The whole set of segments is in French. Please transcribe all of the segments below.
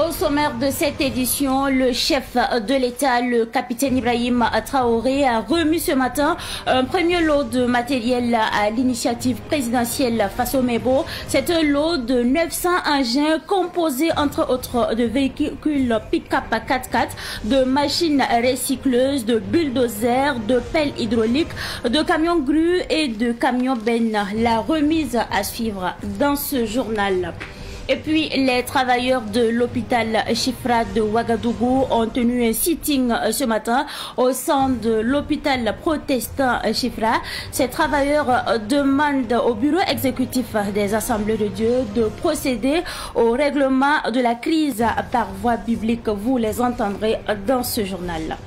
Au sommaire de cette édition, le chef de l'État, le capitaine Ibrahim Traoré, a remis ce matin un premier lot de matériel à l'initiative présidentielle face au MEBO. C'est un lot de 900 engins composés entre autres de véhicules pick-up 4x4, de machines recycleuses, de bulldozers, de pelles hydrauliques, de camions grues et de camions bennes. La remise à suivre dans ce journal. Et puis, les travailleurs de l'hôpital Chifra de Ouagadougou ont tenu un sitting ce matin au sein de l'hôpital protestant Chifra. Ces travailleurs demandent au bureau exécutif des Assemblées de Dieu de procéder au règlement de la crise par voie biblique. Vous les entendrez dans ce journal.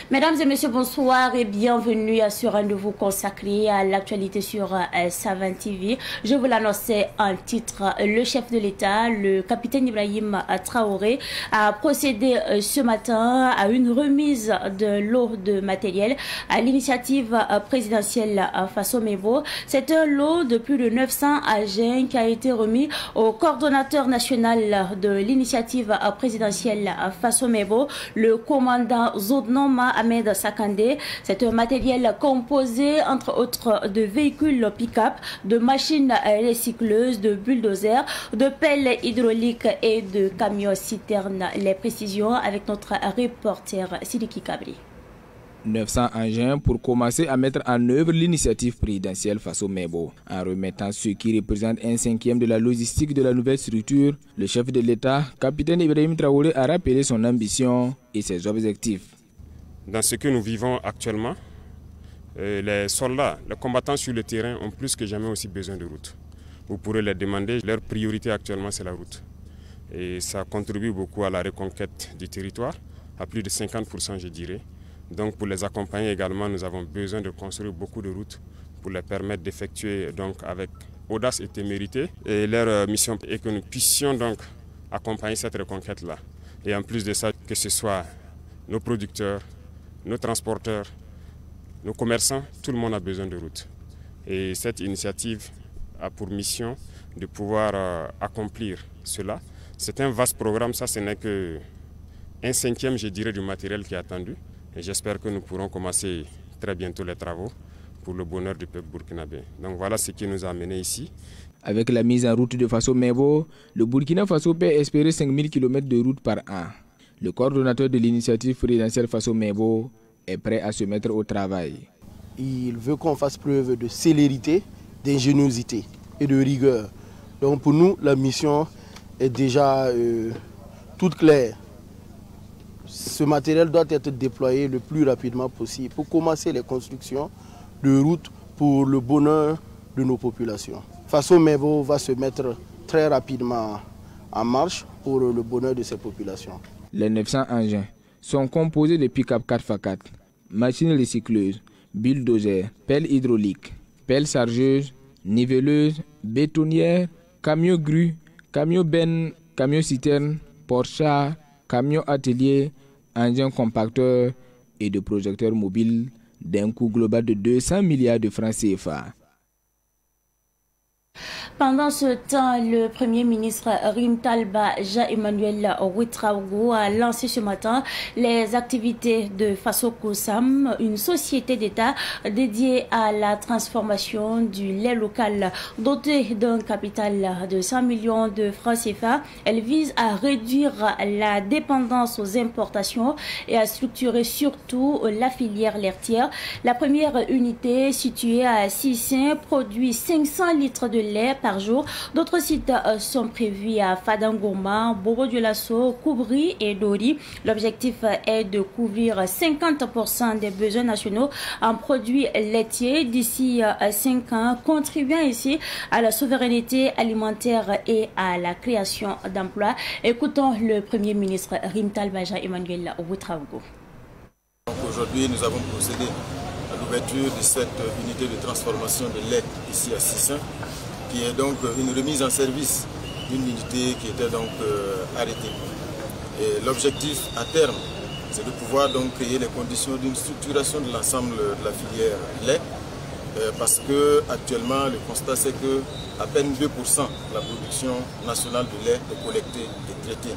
Mesdames et messieurs, bonsoir et bienvenue à ce rendez-vous consacré à l'actualité sur Savin TV. Je vous l'annonçais en titre, le chef de l'État, le capitaine Ibrahim Traoré, a procédé ce matin à une remise de lot de matériel à l'initiative présidentielle face au MEBO. C'est un lot de plus de 900 agents qui a été remis au coordonnateur national de l'initiative présidentielle face au MEBO, le commandant Zodnoma Ahmed Sakandé. C'est un matériel composé entre autres de véhicules pick-up, de machines recycleuses, de bulldozers, de pelles hydrauliques et de camions citernes. Les précisions avec notre reporter Sidiki Kabri. 900 engins pour commencer à mettre en œuvre l'initiative présidentielle face au MEBO. En remettant ce qui représente un cinquième de la logistique de la nouvelle structure, le chef de l'État, capitaine Ibrahim Traoré, a rappelé son ambition et ses objectifs. Dans ce que nous vivons actuellement, les soldats, les combattants sur le terrain ont plus que jamais aussi besoin de route. Vous pourrez les demander, leur priorité actuellement c'est la route. Et ça contribue beaucoup à la reconquête du territoire, à plus de 50% je dirais. Donc pour les accompagner également, nous avons besoin de construire beaucoup de routes pour les permettre d'effectuer donc avec audace et témérité. Et leur mission est que nous puissions donc accompagner cette reconquête-là. Et en plus de ça, que ce soit nos producteurs, nos transporteurs, nos commerçants, tout le monde a besoin de routes. Et cette initiative a pour mission de pouvoir accomplir cela. C'est un vaste programme, ça ce n'est qu'un cinquième, je dirais, du matériel qui est attendu. Et j'espère que nous pourrons commencer très bientôt les travaux pour le bonheur du peuple burkinabé. Donc voilà ce qui nous a amenés ici. Avec la mise en route de Faso MEBO, le Burkina Faso peut espérer 5000 km de route par an. Le coordonnateur de l'initiative présidentielle face au MEBO est prêt à se mettre au travail. Il veut qu'on fasse preuve de célérité, d'ingéniosité et de rigueur. Donc pour nous, la mission est déjà toute claire. Ce matériel doit être déployé le plus rapidement possible pour commencer les constructions de routes pour le bonheur de nos populations. Faso MEBO va se mettre très rapidement en marche pour le bonheur de ces populations. Les 900 engins sont composés de pick-up 4x4, machines recycleuses, bulldozers, pelles hydrauliques, pelles chargeuses, niveleuses, bétonnières, camions grues, camions bennes, camions citernes, porte-chars, camions ateliers, engins compacteurs et de projecteurs mobiles d'un coût global de 200 milliards de francs CFA. Pendant ce temps, le Premier ministre Rimtalba Jean-Emmanuel Ouedraogo a lancé ce matin les activités de Faso Kosam, une société d'État dédiée à la transformation du lait local. Dotée d'un capital de 100 millions de francs CFA, elle vise à réduire la dépendance aux importations et à structurer surtout la filière laitière. La première unité, située à Sissin, produit 500 litres de lait par jour. D'autres sites sont prévus à Fadangoma, Bobo-Dioulasso, Koubri et Dori. L'objectif est de couvrir 50% des besoins nationaux en produits laitiers d'ici 5 ans, contribuant ici à la souveraineté alimentaire et à la création d'emplois. Écoutons le Premier ministre Rimtalba Jean-Emmanuel Ouedraogo. Aujourd'hui, nous avons procédé à l'ouverture de cette unité de transformation de lait ici à Sissin, qui est donc une remise en service d'une unité qui était donc arrêtée. Et l'objectif à terme, c'est de pouvoir donc créer les conditions d'une structuration de l'ensemble de la filière lait parce que actuellement le constat c'est que à peine 2% de la production nationale de lait est collectée et traitée.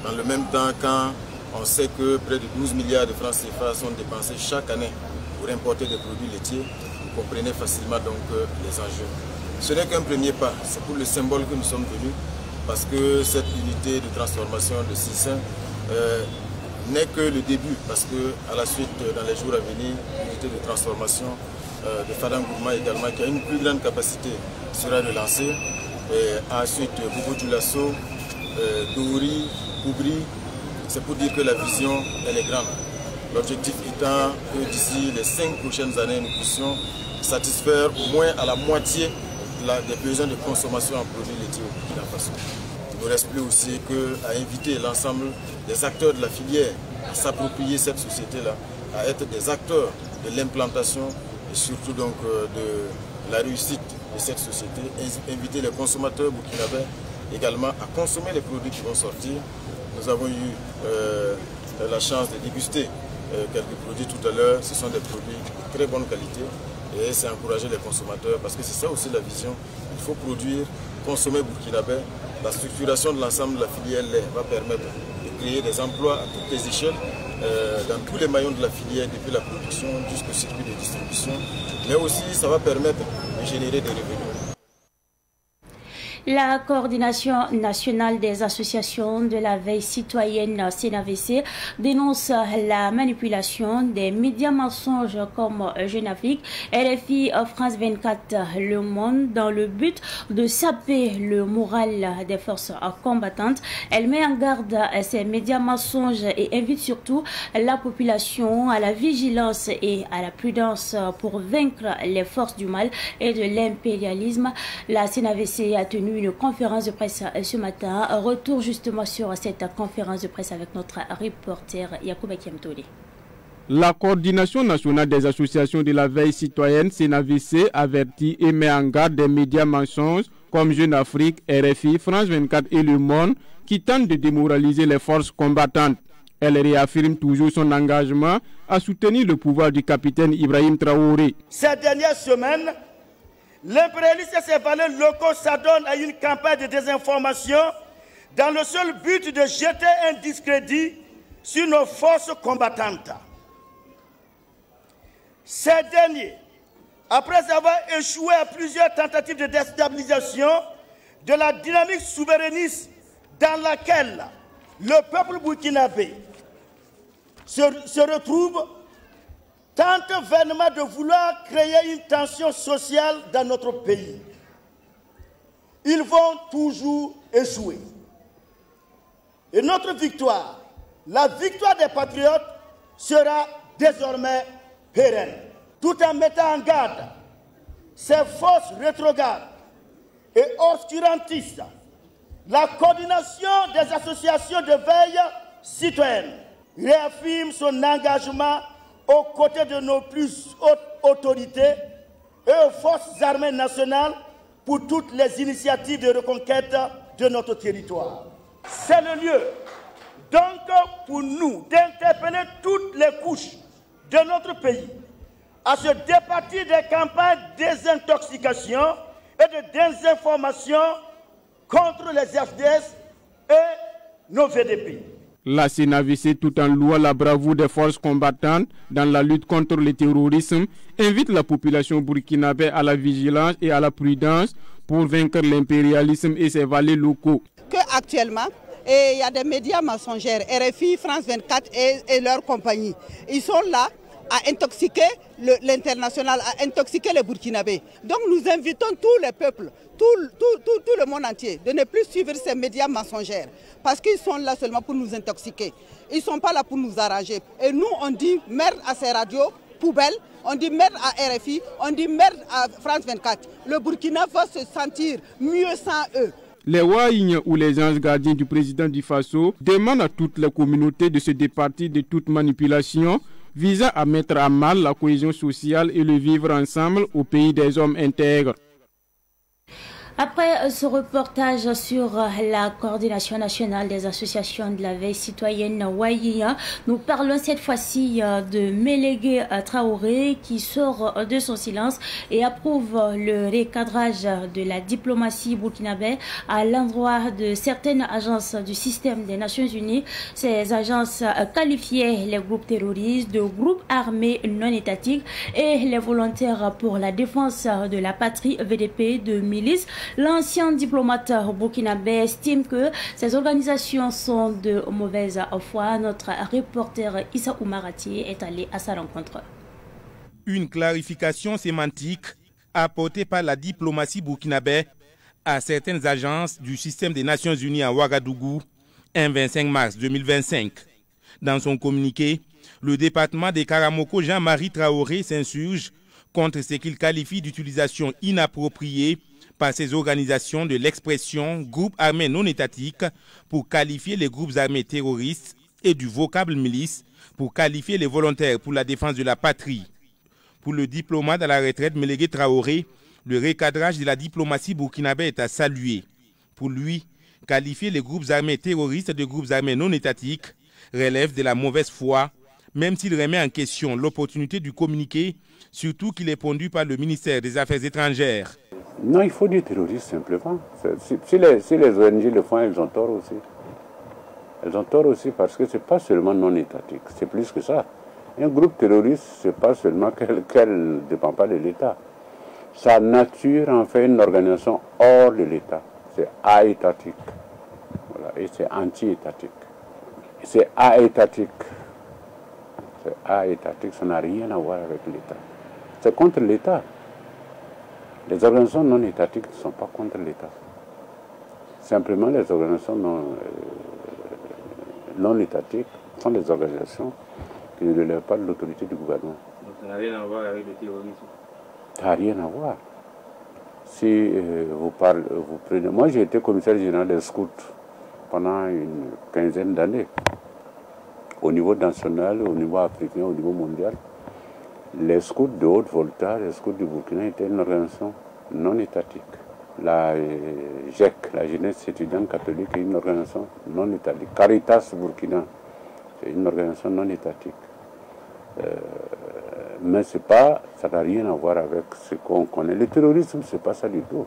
Dans le même temps, quand on sait que près de 12 milliards de francs CFA sont dépensés chaque année pour importer des produits laitiers, vous comprenez facilement donc les enjeux. Ce n'est qu'un premier pas, c'est pour le symbole que nous sommes venus, parce que cette unité de transformation de Sissin n'est que le début, parce que à la suite, dans les jours à venir, l'unité de transformation de Fadam Gourma également, qui a une plus grande capacité, sera relancée. Et ensuite, Boubou Djoulasso, Douri, Koubri, c'est pour dire que la vision, elle est grande. L'objectif étant que d'ici les 5 prochaines années, nous puissions satisfaire au moins à la moitié des besoins de consommation en produits laitiers au Burkina Faso. Il ne reste plus aussi qu'à inviter l'ensemble des acteurs de la filière à s'approprier cette société-là, à être des acteurs de l'implantation et surtout donc de la réussite de cette société. Inviter les consommateurs burkinabés également à consommer les produits qui vont sortir. Nous avons eu la chance de déguster quelques produits tout à l'heure. Ce sont des produits de très bonne qualité et c'est encourager les consommateurs parce que c'est ça aussi la vision. Il faut produire, consommer burkinabé. La structuration de l'ensemble de la filière lait va permettre de créer des emplois à toutes les échelles, dans tous les maillons de la filière, depuis la production jusqu'au circuit de distribution, mais aussi ça va permettre de générer des revenus. La coordination nationale des associations de la veille citoyenne CNAVC dénonce la manipulation des médias mensonges comme Jeune Afrique, RFI, France 24, Le Monde dans le but de saper le moral des forces combattantes. Elle met en garde ces médias mensonges et invite surtout la population à la vigilance et à la prudence pour vaincre les forces du mal et de l'impérialisme. La CNAVC a tenu une conférence de presse ce matin. Retour justement sur cette conférence de presse avec notre reporter Yacouba Kiamtoli. La coordination nationale des associations de la veille citoyenne CNAVC avertit et met en garde des médias mensonges comme Jeune Afrique, RFI, France 24 et Le Monde qui tentent de démoraliser les forces combattantes. Elle réaffirme toujours son engagement à soutenir le pouvoir du capitaine Ibrahim Traoré. Ces dernières semaines, l'impérialisme et ses valeurs locaux s'adonnent à une campagne de désinformation dans le seul but de jeter un discrédit sur nos forces combattantes. Ces derniers, après avoir échoué à plusieurs tentatives de déstabilisation de la dynamique souverainiste dans laquelle le peuple burkinabé se retrouve, tentent vainement de vouloir créer une tension sociale dans notre pays. Ils vont toujours échouer. Et notre victoire, la victoire des patriotes, sera désormais pérenne. Tout en mettant en garde ces forces rétrogrades et obscurantistes, la coordination des associations de veille citoyenne réaffirme son engagement aux côtés de nos plus hautes autorités et aux forces armées nationales pour toutes les initiatives de reconquête de notre territoire. C'est le lieu, donc, pour nous d'interpeller toutes les couches de notre pays à se départir des campagnes de désintoxication et de désinformation contre les FDS et nos VDP. La CNAVC, tout en louant la bravoure des forces combattantes dans la lutte contre le terrorisme, invite la population burkinabé à la vigilance et à la prudence pour vaincre l'impérialisme et ses valets locaux. Actuellement, il y a des médias mensongers, RFI, France 24 et leurs compagnies. Ils sont là à intoxiquer l'international, à intoxiquer les Burkinabés. Donc nous invitons tous les peuples, tout le monde entier, de ne plus suivre ces médias mensongers. Parce qu'ils sont là seulement pour nous intoxiquer. Ils ne sont pas là pour nous arranger. Et nous, on dit merde à ces radios poubelles, on dit merde à RFI, on dit merde à France 24. Le Burkina va se sentir mieux sans eux. Les Wahignes ou les anges gardiens du président du Faso demandent à toutes les communautés de se départir de toute manipulation visant à mettre à mal la cohésion sociale et le vivre ensemble au pays des hommes intègres. Après ce reportage sur la coordination nationale des associations de la veille citoyenne Wayia, nous parlons cette fois-ci de Mélégué Traoré qui sort de son silence et approuve le recadrage de la diplomatie burkinabé à l'endroit de certaines agences du système des Nations Unies. Ces agences qualifiaient les groupes terroristes de groupes armés non étatiques et les volontaires pour la défense de la patrie VDP de milices. L'ancien diplomate burkinabé estime que ces organisations sont de mauvaise foi. Notre reporter Issa Oumarati est allé à sa rencontre. Une clarification sémantique apportée par la diplomatie burkinabé à certaines agences du système des Nations Unies à Ouagadougou un 25 mars 2025. Dans son communiqué, le département des Karamoko Jean-Marie Traoré s'insurge contre ce qu'il qualifie d'utilisation inappropriée par ces organisations de l'expression groupe armé non étatique pour qualifier les groupes armés terroristes et du vocable milice pour qualifier les volontaires pour la défense de la patrie. Pour le diplomate à la retraite Mélégué Traoré, le recadrage de la diplomatie burkinabé est à saluer. Pour lui, qualifier les groupes armés terroristes de groupes armés non étatiques relève de la mauvaise foi, même s'il remet en question l'opportunité du communiqué, surtout qu'il est pondu par le ministère des Affaires étrangères. Non, il faut dire terroriste simplement. Si les ONG le font, elles ont tort aussi. Elles ont tort aussi parce que ce n'est pas seulement non étatique, c'est plus que ça. Un groupe terroriste, ce n'est pas seulement qu'elle ne dépend pas de l'État. Sa nature en fait une organisation hors de l'État. C'est aétatique. Voilà. Et c'est anti-étatique. C'est aétatique. C'est aétatique, ça n'a rien à voir avec l'État. C'est contre l'État. Les organisations non étatiques ne sont pas contre l'État. Simplement, les organisations non étatiques sont des organisations qui ne relèvent pas de l'autorité du gouvernement. Donc ça n'a rien à voir avec le terrorisme? Ça n'a rien à voir. Si vous prenez... Moi, j'ai été commissaire général des scouts pendant une quinzaine d'années. Au niveau national, au niveau africain, au niveau mondial. Les scouts de Haute-Volta, les scouts du Burkina étaient une organisation non étatique. La GEC, la jeunesse étudiante catholique, est une organisation non étatique. Caritas Burkina, c'est une organisation non étatique. Mais ça n'a rien à voir avec ce qu'on connaît. Le terrorisme, ce n'est pas ça du tout.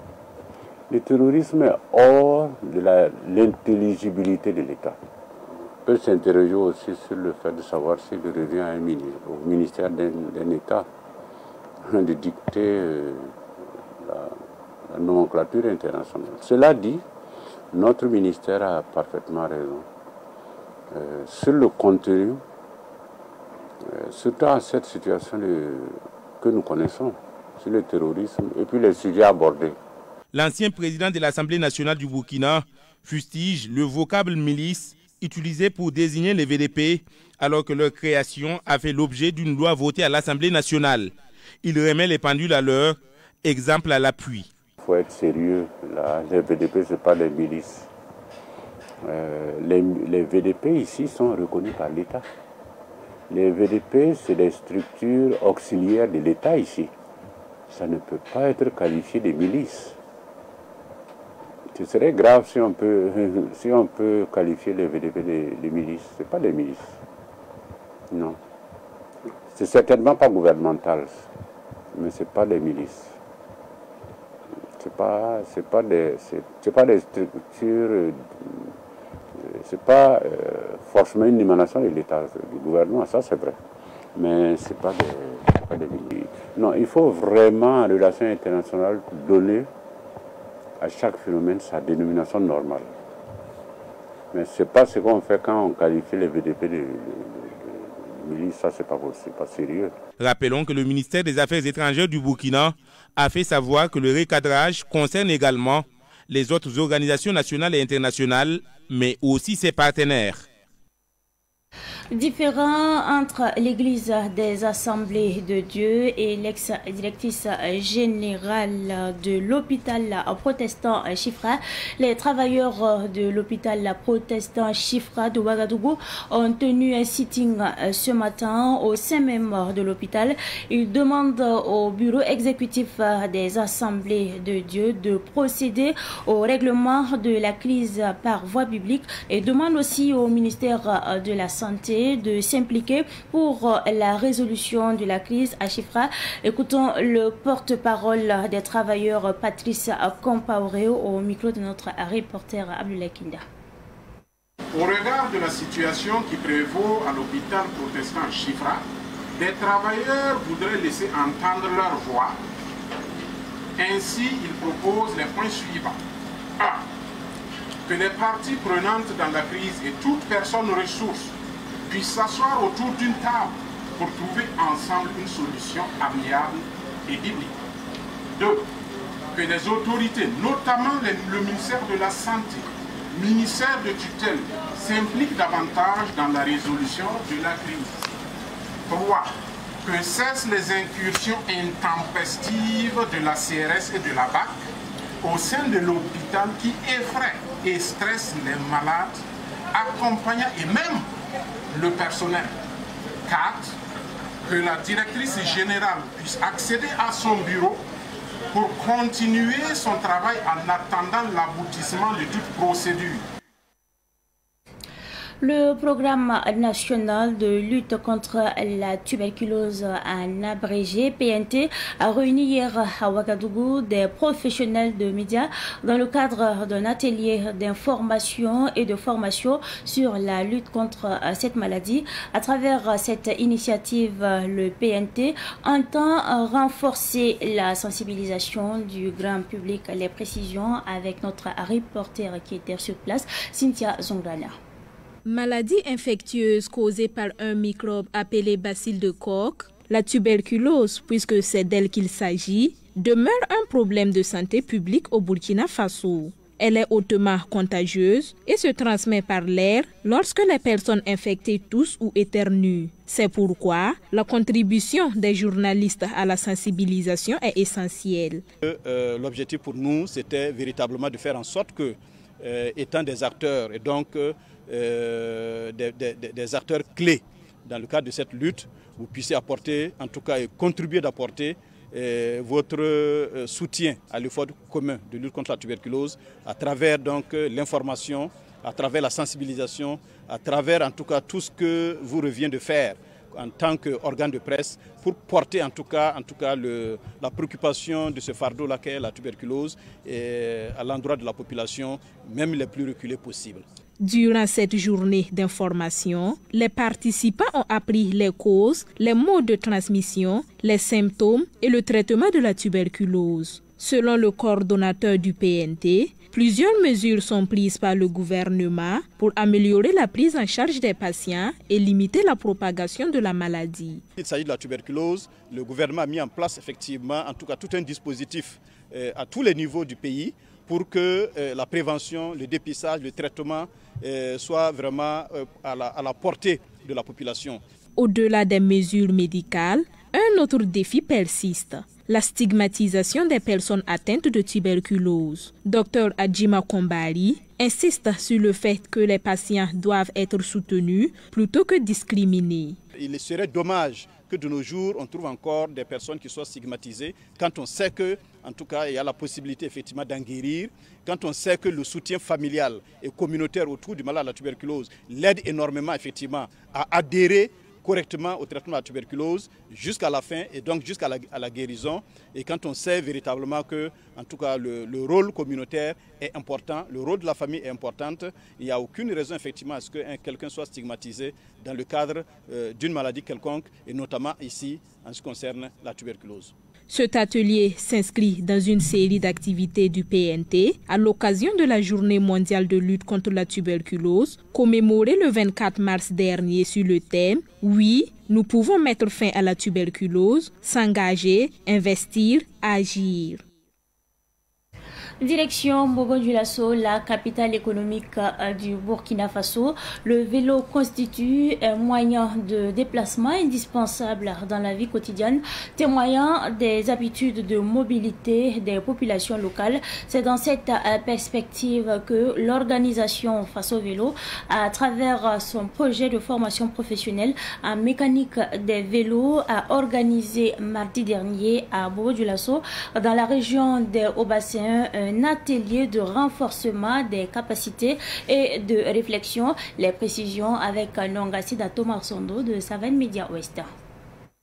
Le terrorisme est hors de l'intelligibilité de l'État. On peut s'interroger aussi sur le fait de savoir s'il revient au ministère d'un État de dicter la nomenclature internationale. Cela dit, notre ministère a parfaitement raison. Sur le contenu, surtout en cette situation que nous connaissons, sur le terrorisme et puis les sujets abordés. L'ancien président de l'Assemblée nationale du Burkina fustige le vocable milice utilisé pour désigner les VDP alors que leur création a fait l'objet d'une loi votée à l'Assemblée nationale. Il remet les pendules à l'heure, exemple à l'appui. Il faut être sérieux, là. Les VDP, ce n'est pas les milices. Les VDP ici sont reconnus par l'État. Les VDP, c'est des structures auxiliaires de l'État ici. Ça ne peut pas être qualifié de milices. Ce serait grave si on peut qualifier les VDP de milices. Ce n'est pas des milices. Non. C'est certainement pas gouvernemental, mais ce n'est pas des milices. Ce n'est pas des structures, ce n'est pas forcément une émanation de l'État, du gouvernement, ça c'est vrai. Mais ce n'est pas des milices. Non, il faut vraiment, en relation internationale, donner à chaque phénomène sa dénomination normale. Mais ce n'est pas ce qu'on fait quand on qualifie les VDP de milices, ça c'est pas possible, pas sérieux. Rappelons que le ministère des Affaires étrangères du Burkina a fait savoir que le recadrage concerne également les autres organisations nationales et internationales, mais aussi ses partenaires. Différent entre l'Église des Assemblées de Dieu et l'ex-directrice générale de l'hôpital protestant Chifra, les travailleurs de l'hôpital protestant Chifra de Ouagadougou ont tenu un sitting ce matin au sein même de l'hôpital. Ils demandent au bureau exécutif des Assemblées de Dieu de procéder au règlement de la crise par voie publique et demandent aussi au ministère de la Santé de s'impliquer pour la résolution de la crise à Chifra. Écoutons le porte-parole des travailleurs, Patrice Compaoré, au micro de notre reporter Abdoulaye Kinda. Au regard de la situation qui prévaut à l'hôpital protestant Chifra, des travailleurs voudraient laisser entendre leur voix. Ainsi, ils proposent les points suivants. 1. Que les parties prenantes dans la crise et toute personne ressource puissent s'asseoir autour d'une table pour trouver ensemble une solution amiable et biblique. 2. Que les autorités, notamment le ministère de la Santé, ministère de tutelle, s'impliquent davantage dans la résolution de la crise. 3. Que cessent les incursions intempestives de la CRS et de la BAC au sein de l'hôpital qui effraient et stressent les malades, accompagnant et même le personnel. 4. Que la directrice générale puisse accéder à son bureau pour continuer son travail en attendant l'aboutissement de toute procédure. Le programme national de lutte contre la tuberculose en abrégé, PNT, a réuni hier à Ouagadougou des professionnels de médias dans le cadre d'un atelier d'information et de formation sur la lutte contre cette maladie. À travers cette initiative, le PNT entend renforcer la sensibilisation du grand public. Les précisions avec notre reporter qui était sur place, Cynthia Zongrana. Maladie infectieuse causée par un microbe appelé bacille de Koch, la tuberculose, puisque c'est d'elle qu'il s'agit, demeure un problème de santé publique au Burkina Faso. Elle est hautement contagieuse et se transmet par l'air lorsque les personnes infectées toussent ou éternuent. C'est pourquoi la contribution des journalistes à la sensibilisation est essentielle. L'objectif pour nous, c'était véritablement de faire en sorte que, étant des acteurs et donc des acteurs clés dans le cadre de cette lutte, vous puissiez apporter, en tout cas, et contribuer d'apporter votre soutien à l'effort commun de lutte contre la tuberculose à travers donc l'information, à travers la sensibilisation, à travers en tout cas tout ce que vous revient de faire en tant qu'organe de presse pour porter en tout cas la préoccupation de ce fardeau-là qu'est la tuberculose à l'endroit de la population, même les plus reculées possibles. Durant cette journée d'information, les participants ont appris les causes, les modes de transmission, les symptômes et le traitement de la tuberculose. Selon le coordonnateur du PNT, plusieurs mesures sont prises par le gouvernement pour améliorer la prise en charge des patients et limiter la propagation de la maladie. Il s'agit de la tuberculose. Le gouvernement a mis en place effectivement, en tout cas, tout un dispositif à tous les niveaux du pays pour que la prévention, le dépistage, le traitement soient vraiment à la portée de la population. Au-delà des mesures médicales, un autre défi persiste, la stigmatisation des personnes atteintes de tuberculose. Dr Adjima Kombari insiste sur le fait que les patients doivent être soutenus plutôt que discriminés. Il serait dommage que de nos jours, on trouve encore des personnes qui soient stigmatisées quand on sait que, en tout cas, il y a la possibilité effectivement d'en guérir, quand on sait que le soutien familial et communautaire autour du malade à la tuberculose l'aide énormément effectivement à adhérer correctement au traitement de la tuberculose jusqu'à la fin et donc jusqu'à la guérison. Et quand on sait véritablement que, en tout cas, le rôle communautaire est important, le rôle de la famille est important, il n'y a aucune raison effectivement à ce que quelqu'un soit stigmatisé dans le cadre d'une maladie quelconque et notamment ici en ce qui concerne la tuberculose. Cet atelier s'inscrit dans une série d'activités du PNT à l'occasion de la Journée mondiale de lutte contre la tuberculose, commémorée le 24 mars dernier sur le thème « Oui, nous pouvons mettre fin à la tuberculose, s'engager, investir, agir ». Direction Bobo-Dioulasso, la capitale économique du Burkina Faso. Le vélo constitue un moyen de déplacement indispensable dans la vie quotidienne, témoignant des habitudes de mobilité des populations locales. C'est dans cette perspective que l'organisation Faso Vélo, à travers son projet de formation professionnelle en mécanique des vélos, a organisé mardi dernier à Bobo-Dioulasso, dans la région des Hauts-Bassins, un atelier de renforcement des capacités et de réflexion. Les précisions avec Nongassi Thomas Sondo de Savane Média Ouest.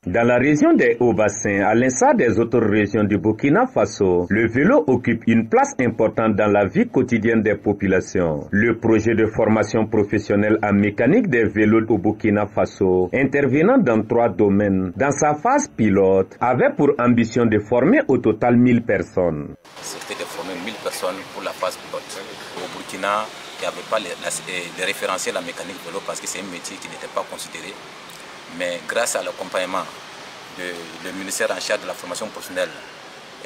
Dans la région des Hauts-Bassins, à l'instar des autres régions du Burkina Faso, le vélo occupe une place importante dans la vie quotidienne des populations. Le projet de formation professionnelle en mécanique des vélos au Burkina Faso, intervenant dans 3 domaines, dans sa phase pilote, avait pour ambition de former au total 1000 personnes. C'était de former 1000 personnes pour la phase pilote. Au Burkina, il n'y avait pas les référentiels en mécanique vélo parce que c'est un métier qui n'était pas considéré. Mais grâce à l'accompagnement du ministère en charge de la formation professionnelle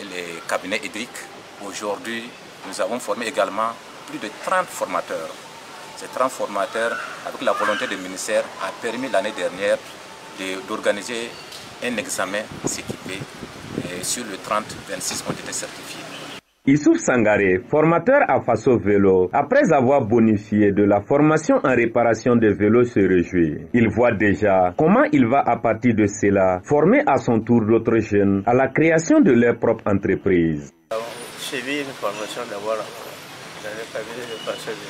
et le cabinet Edric, aujourd'hui, nous avons formé également plus de 30 formateurs. Ces 30 formateurs, avec la volonté du ministère, a permis l'année dernière d'organiser un examen s'équipé. Et sur le 30, 26 ont été certifiés. Issouf Sangaré, formateur à Faso Vélo, après avoir bonifié de la formation en réparation des vélos, se réjouit. Il voit déjà comment il va à partir de cela former à son tour d'autres jeunes à la création de leur propre entreprise. J'ai suivi une formation d'abord dans le cabinet de Faso Vélo.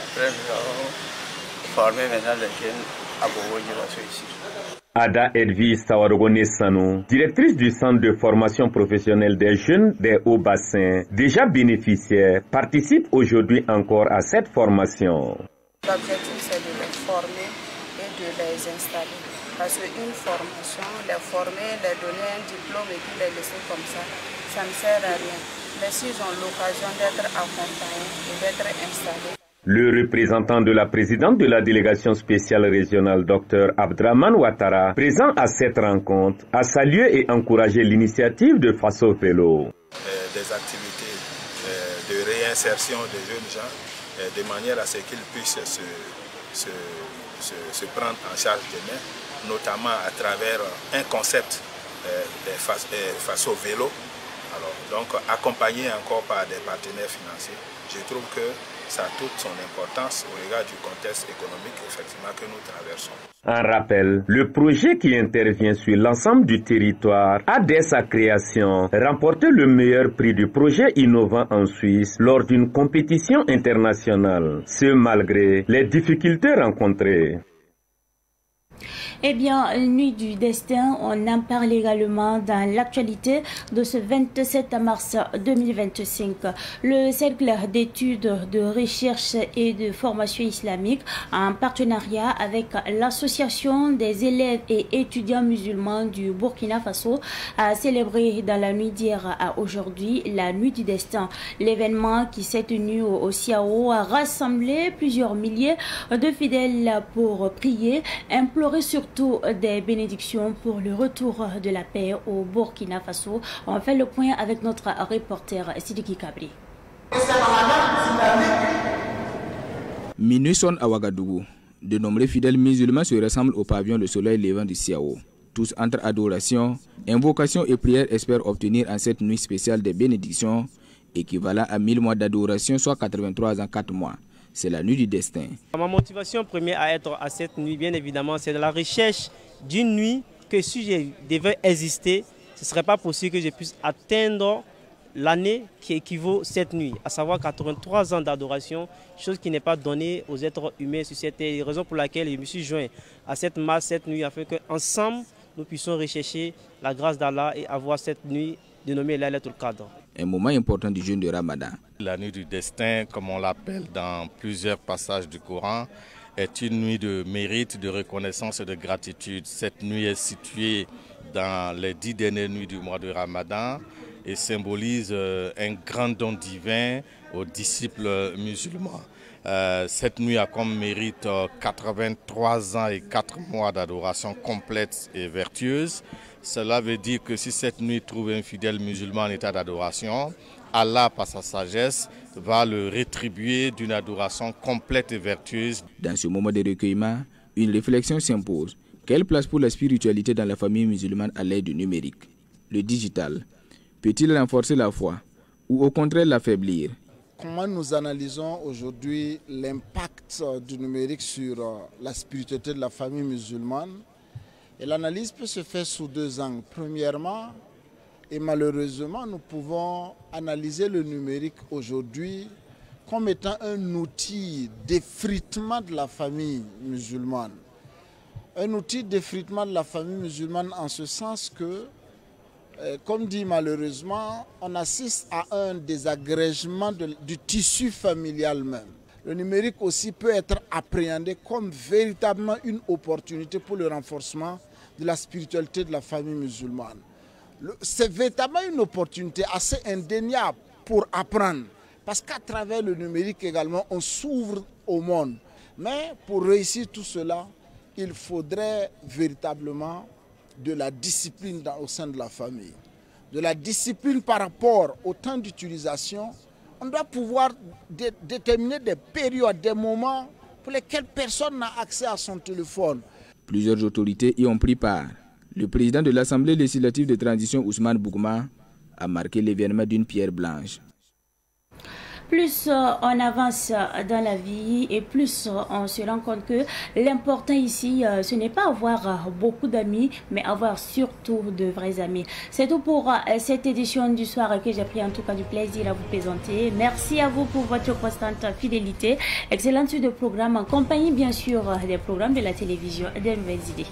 Après nous avons formé maintenant les jeunes à Bobo-Dioulasso ici. Ada Edwige Sawarogone Sanou, directrice du centre de formation professionnelle des jeunes des Hauts-Bassins, déjà bénéficiaires, participe aujourd'hui encore à cette formation. L'objectif, c'est de les former et de les installer. Parce qu'une formation, les former, les donner un diplôme et puis les laisser comme ça ne sert à rien. Mais s'ils ont l'occasion d'être accompagnés et d'être installés. Le représentant de la présidente de la délégation spéciale régionale, Dr Abdraman Ouattara, présent à cette rencontre, a salué et encouragé l'initiative de Faso Vélo. Des activités de réinsertion des jeunes gens, de manière à ce qu'ils puissent se prendre en charge d'eux-mêmes, notamment à travers un concept de Faso Vélo. Alors, donc accompagné encore par des partenaires financiers, je trouve que ça a toute son importance au regard du contexte économique effectivement que nous traversons. En rappel, le projet qui intervient sur l'ensemble du territoire a dès sa création remporté le meilleur prix du projet innovant en Suisse lors d'une compétition internationale, ce malgré les difficultés rencontrées. Eh bien, Nuit du Destin, on en parle également dans l'actualité de ce 27 mars 2025. Le Cercle d'études, de recherche et de formation islamique, en partenariat avec l'Association des élèves et étudiants musulmans du Burkina Faso, a célébré dans la nuit d'hier à aujourd'hui la Nuit du Destin. L'événement qui s'est tenu au Siao a rassemblé plusieurs milliers de fidèles pour prier, implorer surtout des bénédictions pour le retour de la paix au Burkina Faso. On fait le point avec notre reporter Sidiki Kabri. Minuit sonne à Ouagadougou. De nombreux fidèles musulmans se rassemblent au pavillon Le Soleil Levant du Siao. Tous entre adoration, invocation et prière espèrent obtenir en cette nuit spéciale des bénédictions équivalent à 1000 mois d'adoration, soit 83 ans 4 mois. C'est la nuit du destin. Ma motivation première à être à cette nuit, bien évidemment, c'est de la recherche d'une nuit que si je devais exister, ce ne serait pas possible que je puisse atteindre l'année qui équivaut à cette nuit, à savoir 83 ans d'adoration, chose qui n'est pas donnée aux êtres humains sur cette terre. Raison pour laquelle je me suis joint à cette masse, cette nuit, afin qu'ensemble, nous puissions rechercher la grâce d'Allah et avoir cette nuit dénommée Laylatul Qadr. Un moment important du jeûne de Ramadan. La nuit du destin, comme on l'appelle dans plusieurs passages du Coran, est une nuit de mérite, de reconnaissance et de gratitude. Cette nuit est située dans les 10 dernières nuits du mois de Ramadan et symbolise un grand don divin aux disciples musulmans. Cette nuit a comme mérite 83 ans et 4 mois d'adoration complète et vertueuse. Cela veut dire que si cette nuit trouve un fidèle musulman en état d'adoration, Allah, par sa sagesse, va le rétribuer d'une adoration complète et vertueuse. Dans ce moment de recueillement, une réflexion s'impose. Quelle place pour la spiritualité dans la famille musulmane à l'ère du numérique? Le digital peut-il renforcer la foi ou au contraire l'affaiblir? Comment nous analysons aujourd'hui l'impact du numérique sur la spiritualité de la famille musulmane? Et l'analyse peut se faire sous deux angles. Premièrement, et malheureusement, nous pouvons analyser le numérique aujourd'hui comme étant un outil d'effritement de la famille musulmane. Un outil d'effritement de la famille musulmane en ce sens que, comme dit malheureusement, on assiste à un désagrégement du tissu familial même. Le numérique aussi peut être appréhendé comme véritablement une opportunité pour le renforcement de la spiritualité de la famille musulmane. C'est véritablement une opportunité assez indéniable pour apprendre. Parce qu'à travers le numérique également, on s'ouvre au monde. Mais pour réussir tout cela, il faudrait véritablement de la discipline au sein de la famille. De la discipline par rapport au temps d'utilisation. On doit pouvoir déterminer des périodes, des moments pour lesquels personne n'a accès à son téléphone. Plusieurs autorités y ont pris part. Le président de l'Assemblée législative de transition, Ousmane Bougouma, a marqué l'événement d'une pierre blanche. Plus on avance dans la vie et plus on se rend compte que l'important ici, ce n'est pas avoir beaucoup d'amis, mais avoir surtout de vrais amis. C'est tout pour cette édition du soir que j'ai pris en tout cas du plaisir à vous présenter. Merci à vous pour votre constante fidélité. Excellente suite de programmes en compagnie bien sûr des programmes de la télévision et des nouvelles idées.